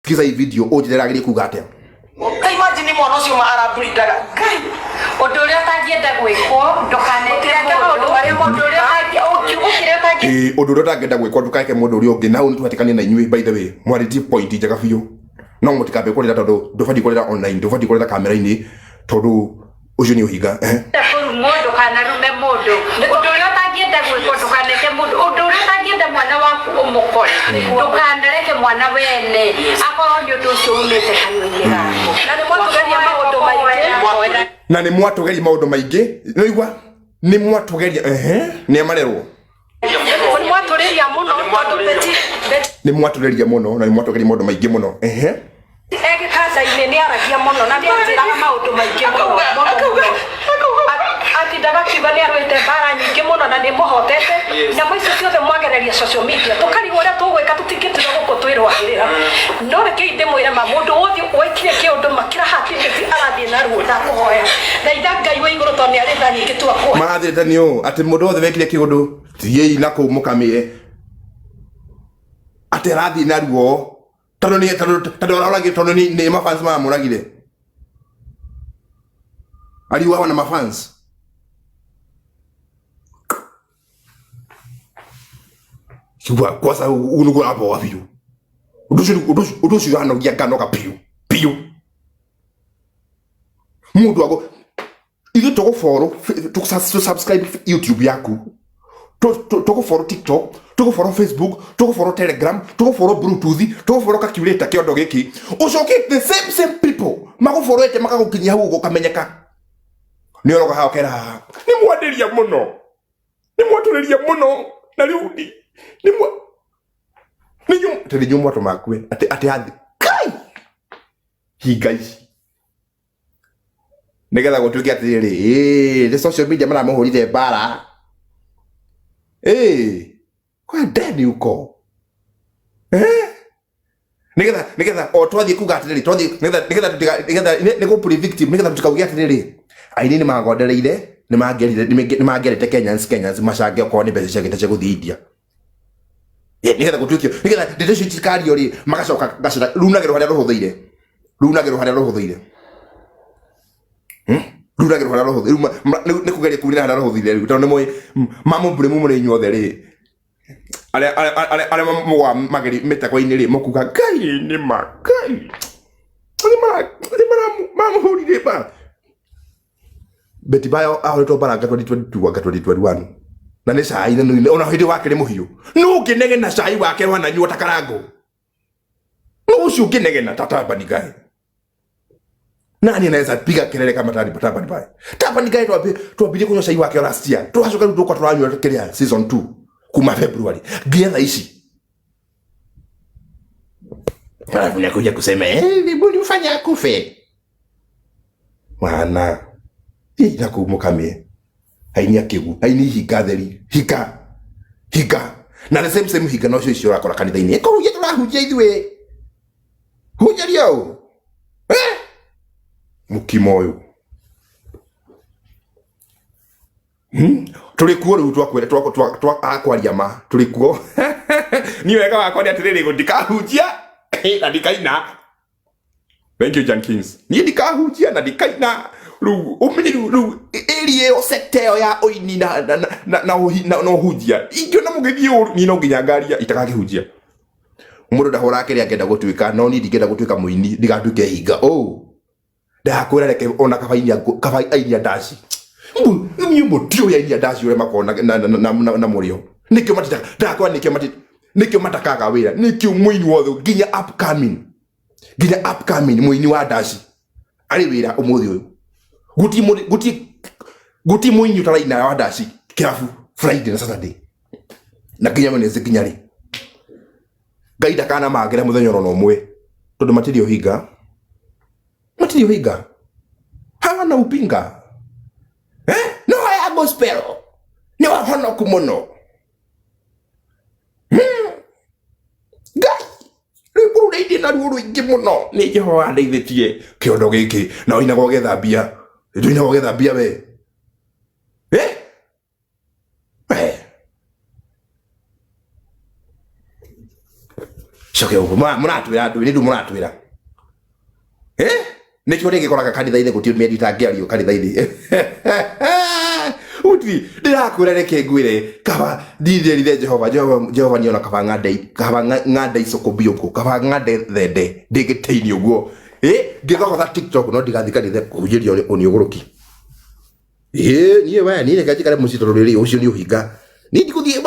Kiza hii video ojiragire kugatea. Imagine mwana ucio arabrindaga. Kai. Odoria tagienda gwikwo ndukaneke mundu bari mundu uria tagienda odoria tagienda gwikwo ndukaneke mundu uria ungi na hu nituhatikanie na inyui by the way. Mwariti point njega biu. No mutikabe kurira tondu ndubadi kurira online ndubadi kurira kamera-ini tondu ucio ni uhiga mundu kana rume mundu undu uria tagienda gwikwo ndukaneke mundu undu uria tagienda mwana waku umukore ndukanareke mwana wene akorwo ni undu ucio umite kanua-ini gaku na ni mwatugeria maundu maingi noigwa ni mwatugeria ni amarerwo ni mwatugeria muno ni mwatugeria muno na ni mwatugeria maundu maingi muno kasa-ini ni aragia muno na ni njiraga maundu maingi muno ati ndaga kiuga ni arwite bara nyingi muno na ni muhotete na mwici ciothe mwagereria social media tukarigwo uria tugwika tutingitiga guko twirwagirira no reke ndimwire ma mundu wothi wekire kiundu makira hatindeti arathie na ruo ndakuhoya na itha ngai wa iguru to ni ari tha nyingi tu akwa marathire nio ati mundu wothe wekire kiundu thiei na kumukamie ati arathie na ruo tondu aroragire tondu ni mafans mamuragire aliuawa na mafans Kwanza unugu hapo wapi? Udushi anaongea kanoka piu. Mundu wako ili toko follow to subscribe YouTube yako. Toko follow TikTok, toko follow Facebook, toko follow Telegram, toko follow Bluetooth, toko follow calculator kiondo giki. Ucoke the same people. Mako follow ete maka gukinya hugo kamenyeka. Ni oroka hao kera. Ni mwaderia muno. Ni mwatureria muno na liudi. Tele nyumu watu makwe ati hadi kai higai negetha gutuike atiri the social media mara muhurire bara kwa ndeni uko negetha o twathie kuga atiri twathie negetha nego predictive negetha tukaugia atiri aini ni magondereire ni mangerite Kenyans machange ko ni mbeca ciagite cia guthithia nigetha gutukio nigetha ndete cio itikario ri magacoka gacira runagiro haria ruhuthiire runagiro haria ruhuthiire ni kugeria kurira haria ruhuthiire tondu ni moi mamumbure mumure inyuothe ri ale mwa mageri metakwa-ini ri mukuga kai ni makai ni mamuhurire ba beti bayo ahoretwo baranga 2022 anga 2021 na ni cai na ona hindi wake ni muhiu no kinege na cai wake wana nyuo ta Karangu no ucio kinege na tataba nigai nani anaweza piga kelele kama tataba nigai tataba nigai tuambie kunywa cai wake last year tuhacoka ndio kwa turanywa kelele season 2 kuma February gietha ici Alafu kuja kusema mbona ufanya akufe wana ina kumukamie haini akigu haini higa theri higa na the same higa no cio rakora kanitha-ini eko huja turahunjia ithwe hunjaria u mukimo uyu tulikuo riu twakwire akwaria ma tulikuo ni wega wakwa atiriri gundikahunjia na ndikaina. Thank you Jenkins. Ni ndikahunjia na ndikaina ru umenyi ru area sector ya oini na hunjia ingio na mugithio ni no nginya ngaria itakakihunjia mundu ndahora kiri akenda gutuika no ni ndikenda gutuika muini ndigatuike hinga ndakwira reke ona kabainia ndaci ni mutio ya inia ndaci ure makona na murio nikio matitaka ndakwa nikio matakaga wira nikio muini wothe nginya upcoming muini wa ndaci ari wira umuthi uyu guti muini utaraina wa ndaci kirafu Friday na Saturday na nginya meneze nginya ri gaida kana magera muthenya no mwe tondu matirio hinga hawana upinga no haya gospel ni wa hono kumuno gai riburu reidi na ruru ingi muno ni jeho andeithitie kiondo giki na ina gogetha bia ina gogetha bia we Choke uko munatwira andu ni ndu munatwira ni kio rege koraga kanitha ine guti mendi tangiario kanitha ine uti ndirakwira reke ngwire kaba ndithirire Jehova niona kaba ng'andei sokobioko kaba ng'ande thende ndigiteini uguo ngithogotha TikTok no ndigathikanithe kuhujiria uniguruki niye we ni reke njikare mucitoro riri ucio ni uhinga ni ndikuthie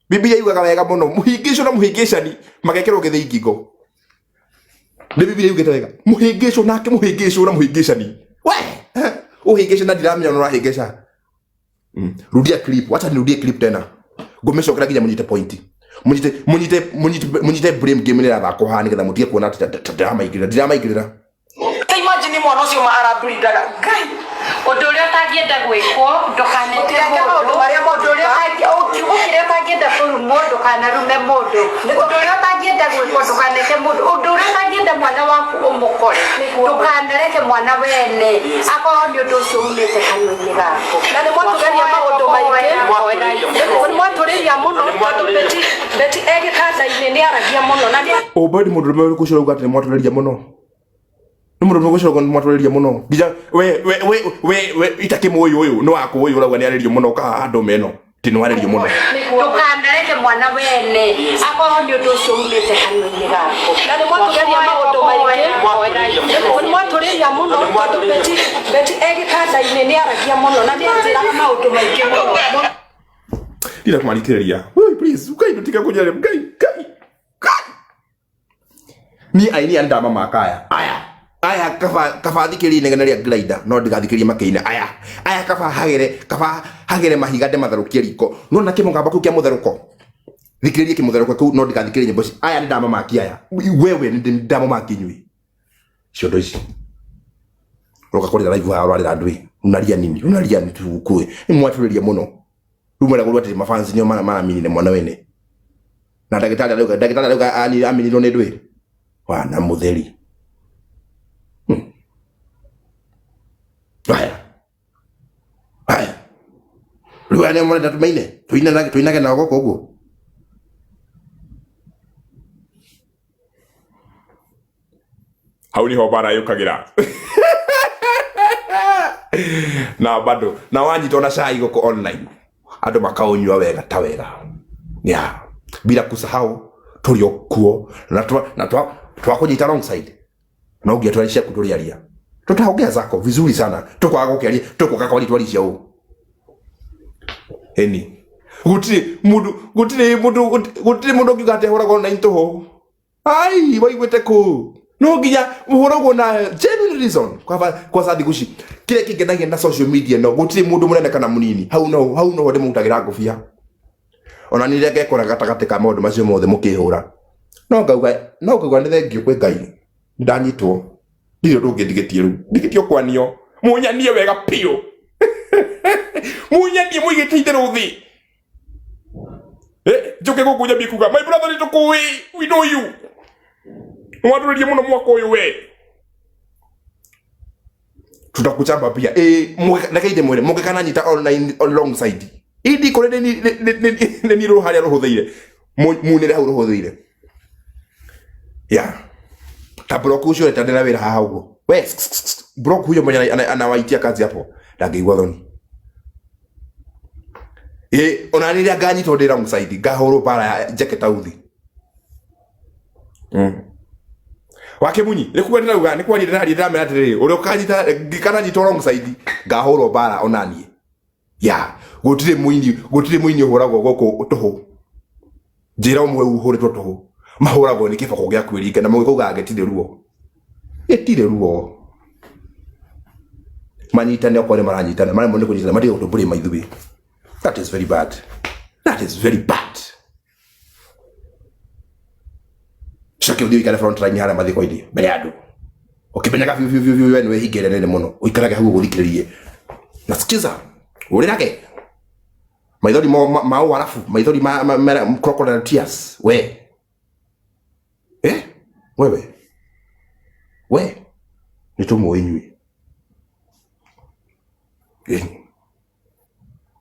Biblia yugaga wega muno muhingisho na muhingishani magekero githingingo ni Biblia yugete wega muhingisho nake muhingisho na muhingishani we uhingisha na ndiramenya no rahingisha rudia clip wacha nirudie clip tena ngomeshokera ginya munyite point munyite blame game ni rathako hani getha mutie kuona ndiramaigirira imagine mwana ucio arabrindaga ngai undu uria tangienda gwikwo ndukanete mundu maria mundu uria tangienda kurumo ndukanarume mundu undu uria tangienda gwikwo ndukanete mundu undu uria tangienda mwana waku umukore ndukanareke mwana wene akorwo ni undu ucio umite kanua-ini gaku na ni mwatugeria maundu maingi ni mwaturiria muno tondu beti egitanda-ini ni aragia muno na ubadi mundu rume kucura uga ati mwaturiria muno Numero no gocoro kon mwaturiria muno gija we itakimo uyu no wako uyu uragwa ni aririo muno ka andu meno tino aririo muno ndukandareke mwana wene akorwo ni undu ucio umite kanua-ini gaku na ni mwatugeria maundu maingi ni mwaturiria muno tondu beti egitanda-ini ni aragia muno na ni atiraga maundu maingi muno Dila kumaliteria please ukai ndutika kujale mkai ni aini andama makaya aya kaba thikiri negeneria grinder no ndigathikirie makeina aya kaba hagere mahiga de matharukie riko no na kimugamba ku kia mutharuko thikiririe kimutharuko ku no ndigathikirie nyimbo aya ndama maki aya wewe ndama maki nyui ciondo ici roka korera live ha rwari andui unaria nini tu kuwe ni mwaturiria muno rumwe na ati mafans nyo mana minine mwana wene na ndagitari leo aminiro ne ndwi wana mutheri Haya. Lugha ni mwana tatumaine. Tuinage na goko uguo. Hau ni ho bara yukagira. Na bado na wanyito na cai goko online. Andu makaunywa wega ta wega. Ya. Bila kusahau tulio kuo na twakunyita wrong side. Na ugia twalisha kuturiaria. Tutaongea zako vizuri sana. Tukwaga kukiaria, tukoka kwa litwalisha u. Gutire mundu ngigate hora na into. Ai, waigwete ku. No ginya muhoro na genuine reason. Kwa sababu gushi. Kile kigenagia na social media no gutire mundu munene kana munini. Hau no hode mutagira ngufia. Ona ni rege kora gatagate ka maundu macio mothe mukihura. No ngauga ni thengio kwe Ngai. Ndanyitwo. Ndio ndungidigetie ru. Ndigitio kwanio. Munyanie wega pio. Munyanie muigite itero thi. Joke gukunya bikuga. My brother ni tukui. We know you. Mwaturirie muno mwako uyu we. Tutakuchamba pia. Nakaide mwere. Mugekana nyita online alongside. Idi kore ni ro haria rohotheire. Munire hau rohotheire. Yeah. Ta block ucio etandera wira haha uguo we block huyo mwenye anawaitia kazi hapo ndangĩigua thoni ona rĩrĩa nganyitwo ndĩra mũcaidi ngahũrwo bara ya jaketa uthi wake munyi nĩkuo ndĩrauga nĩkuo ndĩramera atĩrĩrĩ ũrĩa ũkanyita ngĩkana nyitwo wrong side ngahũrwo bara onanie ya gũtirĩ mũini ũhũragwo gũkũ tũhũ njĩra ũmwe ũhũrĩtwo tũhũ mahuragwo ni kiboko gya kwirika na mugikuga getire ruo manyitane okore maranyitana mara mundu kunyitana mari utuburi maithubi that is very bad shake uthi ikara front line hara mathiko indi mbere andu ukimenyaga fiu wenu wehingire nene muno uikaraga hau guthikiririe nasikiza urirage maithori mau halafu maithori crocodile tears wewe nitumo inyui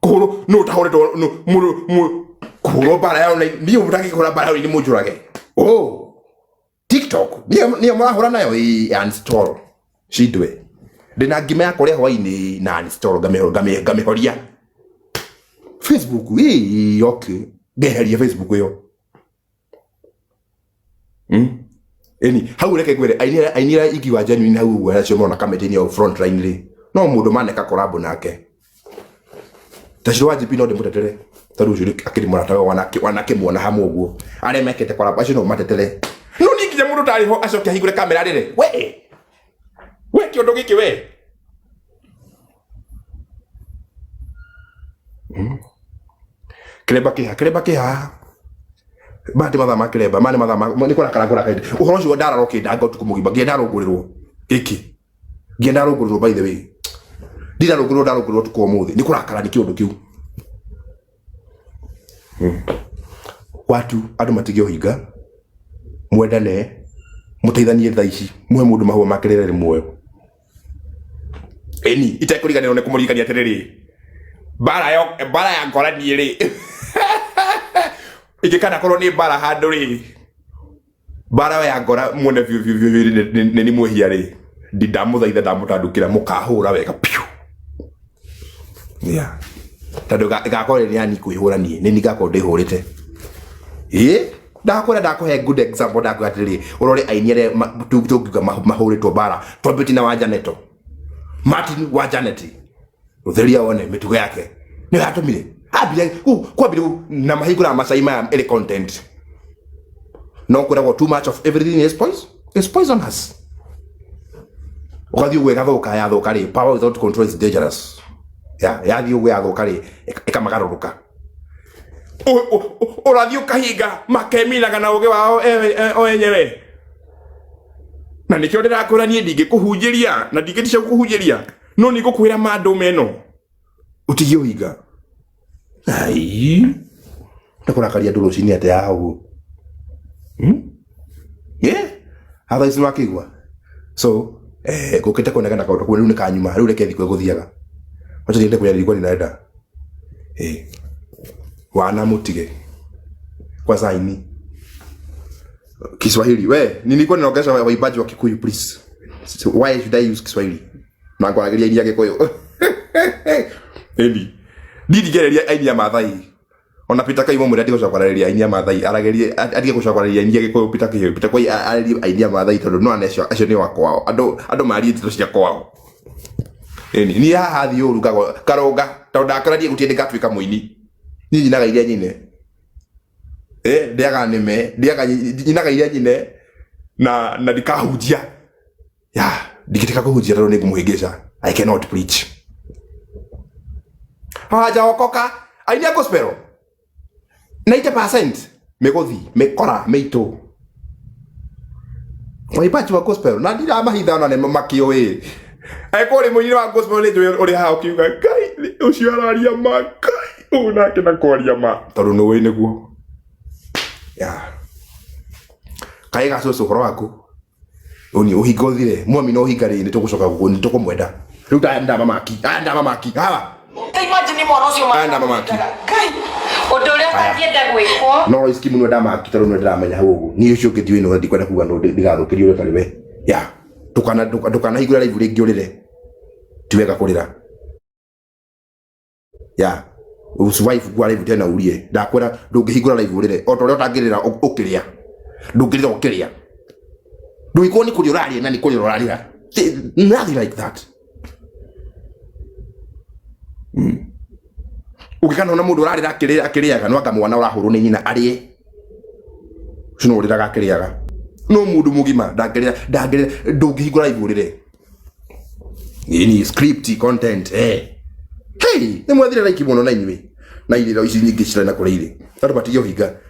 kuhuru no tahore to no mu kuhũrwo bara ya online niĩ ũbutaki kũhũra bara ni mũnjũrage TikTok niyo marahũra nayo uninstall cindwe ndina ngima yakwa ria hwaini na uninstall ngamihoria Facebook okay ngeheria Facebook yo eni hau reke gwere ainira ikiwa genuine hau gwa acio mona kamete-ini au front line ri no mundu maneka collab nake taciro wa jipi no de mutetere taru juri akiri murata wanake muona hamu uguo are mekete collab acio no matetere no nikije mundu tari ho acoke hingure kamera rire we kiondo giki we Kleba kiha bati mathama kleba mane mathama ni kora kaidi uhoro cio ndara roke ndanga tukumugiba ngenda runguriro iki ngenda runguriro by the way ndira runguriro tuko muthi ni kurakara ni kiondu kiu watu andu matigio hinga mwendane muteithanie thaici mwe mundu mahuwa makirire muoyo eni itekuriganirwo ne kumurikania atiriri bara ya ngorani ri ikikana korwo ni bara handu ri bara ya ngora muone ni mwehia ri ndamuthaitha ndamutandukira mukahura wega piu tando gakorwo ni ani kwihura ni ngakorwo ndihurite ndakuhe good example ndakwatiri urore ainyere tugiga mahuritwo bara twambiti na wajaneto Martin wajaneti utheria wone mitugo yake ni hatumire abile kwabile na mahigura masaima ele content no kuragwo too much of everything is poisonous ukathi we gathoka ya thokari power without control is dangerous yathi we athokari ikamagaruruka urathi ukahinga makemiraga na uge wao enyewe na nikio ndirakura nie ndingikuhunjiria na ndingitisha kuhunjiria no nigukwira mandu meno utigio hinga ai ndakurakaria nduru cini ate hau hatha isi makigwa so gukite konegana kaundu kwenu ni kanyuma riu reke thikwe guthiaga wacha ndiende kuya ndikwa ninaenda wana mutige kwa saini Kiswahili we nilikuwa ninaongeza waibaji wa Kikuyu please why should I use Kiswahili na kuangalia idia Kikuyu eni didi gereria aini ya Maathai onapita kai momu ndiko shakwareria aini ya Maathai arageria atige kushakwareria aini ya Kikuyu pita kwa aini ya Maathai tondu no anesho acio ni wakwao ando mari tito cia kwao eni ni hathi uru karonga tondu ndakararia gutiende gatwika muini ni naga iria nyine ndiaga nyinaga iria nyine na ndikahujia ndikitaka kuhujia tondu ni kumuhigisha I cannot preach haja okoka ainia gospel 90% megothi mekora meito waipachi wa gospel na ndira mahitha na makio ekore munyira wa gospel ni njoye uri ha ukiuga kai ucio araria makai unake na kwaria ma tondu no we niguo kai gacoco horo waku uni uhingothire mwami no hingari ni tugucoka guku ni tukumwenda riu ta ndama maki hawa imagine mwana ucio kai odore atagienda gwikwo no iskimu no ndama maki tondu no ndiramenya hau ugu ni ucio ngithiwe no ndikwenda kuga no ndigathukirio uri kariwe tukana higura live ringi urire tiwega kurira usurvive kwa live tena urie ndakwera ndungihigura live urire otore otangirira ukiria ndungirira ukiria nduikoni kuri urari na ni kuri urari nothing like that ukikana na mundu urari akiriaga no akamwana urahuru ni nyina arie cino uriraga akiriaga no mundu mugima ndangirira ndungihigura live urire ni script content hey ni mwathire like muno na inywe na iriro ici nyingi cirana kuri iri tondu batigio hinga